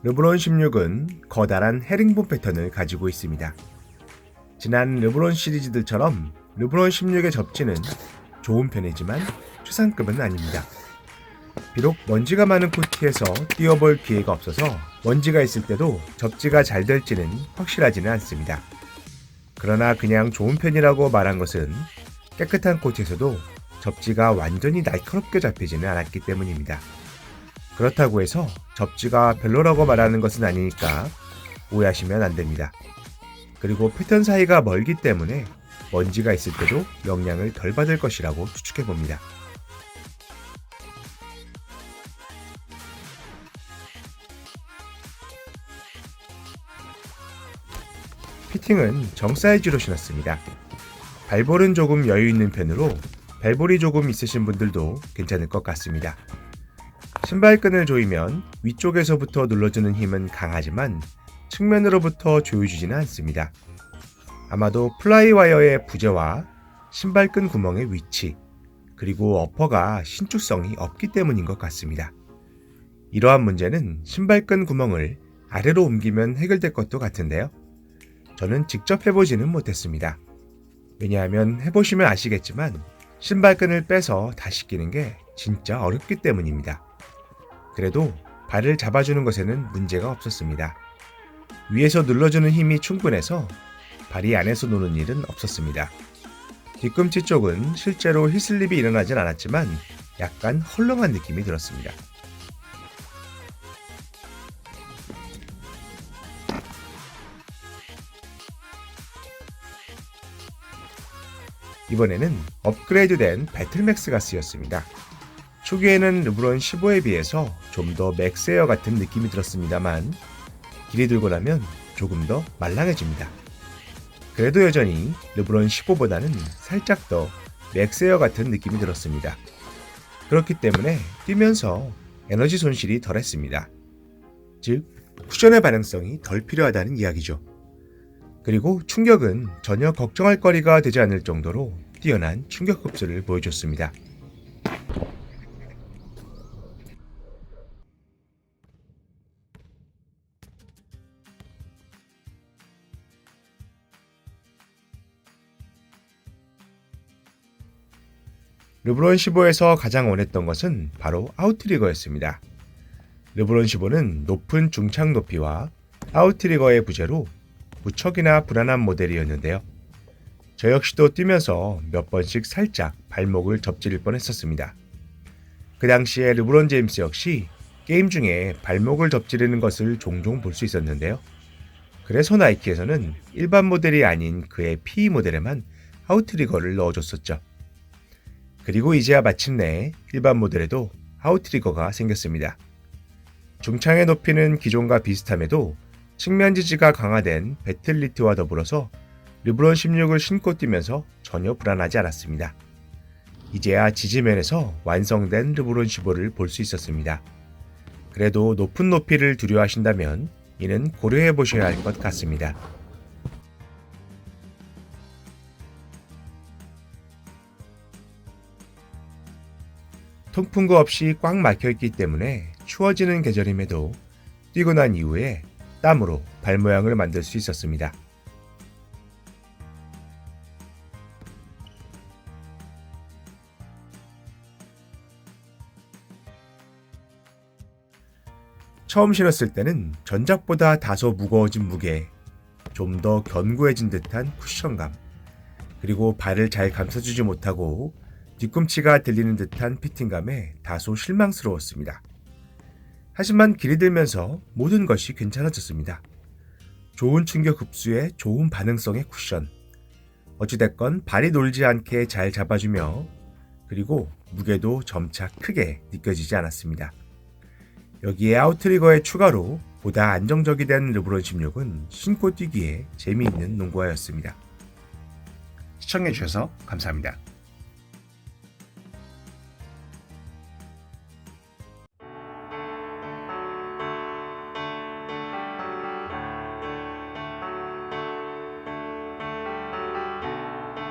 르브론 16은 커다란 헤링본 패턴을 가지고 있습니다. 지난 르브론 시리즈들처럼 르브론 16의 접지는 좋은 편이지만 최상급은 아닙니다. 비록 먼지가 많은 코트에서 뛰어볼 기회가 없어서 먼지가 있을 때도 접지가 잘 될지는 확실하지는 않습니다. 그러나 그냥 좋은 편이라고 말한 것은 깨끗한 코트에서도 접지가 완전히 날카롭게 잡히지는 않았기 때문입니다. 그렇다고 해서 접지가 별로라고 말하는 것은 아니니까 오해하시면 안 됩니다. 그리고 패턴 사이가 멀기 때문에 먼지가 있을 때도 영향을 덜 받을 것이라고 추측해 봅니다. 피팅은 정 사이즈로 신었습니다. 발볼은 조금 여유 있는 편으로 발볼이 조금 있으신 분들도 괜찮을 것 같습니다. 신발끈을 조이면 위쪽에서부터 눌러주는 힘은 강하지만 측면으로부터 조여주지는 않습니다. 아마도 플라이와이어의 부재와 신발끈 구멍의 위치, 그리고 어퍼가 신축성이 없기 때문인 것 같습니다. 이러한 문제는 신발끈 구멍을 아래로 옮기면 해결될 것도 같은데요. 저는 직접 해보지는 못했습니다. 왜냐하면 해보시면 아시겠지만 신발끈을 빼서 다시 끼는 게 진짜 어렵기 때문입니다. 그래도 발을 잡아주는 것에는 문제가 없었습니다. 위에서 눌러주는 힘이 충분해서 발이 안에서 노는 일은 없었습니다. 뒤꿈치 쪽은 실제로 힐슬립이 일어나진 않았지만 약간 헐렁한 느낌이 들었습니다. 이번에는 업그레이드된 배틀맥스가 쓰였습니다. 초기에는 르브론 15에 비해서 좀 더 맥스에어 같은 느낌이 들었습니다만 길이 들고 나면 조금 더 말랑해집니다. 그래도 여전히 르브론 15보다는 살짝 더 맥스에어 같은 느낌이 들었습니다. 그렇기 때문에 뛰면서 에너지 손실이 덜했습니다. 즉, 쿠션의 반응성이 덜 필요하다는 이야기죠. 그리고 충격은 전혀 걱정할 거리가 되지 않을 정도로 뛰어난 충격 흡수를 보여줬습니다. 르브론 15에서 가장 원했던 것은 바로 아웃트리거였습니다. 르브론 15는 높은 중창 높이와 아웃트리거의 부재로 무척이나 불안한 모델이었는데요. 저 역시도 뛰면서 몇 번씩 살짝 발목을 접질릴 뻔했었습니다. 그 당시에 르브론 제임스 역시 게임 중에 발목을 접지르는 것을 종종 볼 수 있었는데요. 그래서 나이키에서는 일반 모델이 아닌 그의 PE 모델에만 아웃트리거를 넣어줬었죠. 그리고 이제야 마침내 일반 모델에도 아웃트리거가 생겼습니다. 중창의 높이는 기존과 비슷함에도 측면 지지가 강화된 배틀리트와 더불어서 르브론 16을 신고 뛰면서 전혀 불안하지 않았습니다. 이제야 지지면에서 완성된 르브론 15를 볼 수 있었습니다. 그래도 높은 높이를 두려워하신다면 이는 고려해 보셔야 할 것 같습니다. 통풍구 없이 꽉 막혀있기 때문에 추워지는 계절임에도 뛰고 난 이후에 땀으로 발 모양을 만들 수 있었습니다. 처음 신었을 때는 전작보다 다소 무거워진 무게, 좀 더 견고해진 듯한 쿠션감, 그리고 발을 잘 감싸주지 못하고 뒤꿈치가 들리는 듯한 피팅감에 다소 실망스러웠습니다. 하지만 길이 들면서 모든 것이 괜찮아졌습니다. 좋은 충격 흡수에 좋은 반응성의 쿠션, 어찌됐건 발이 놀지 않게 잘 잡아주며 그리고 무게도 점차 크게 느껴지지 않았습니다. 여기에 아웃트리거의 추가로 보다 안정적이 된 르브론 16은 신고 뛰기에 재미있는 농구화였습니다. 시청해주셔서 감사합니다.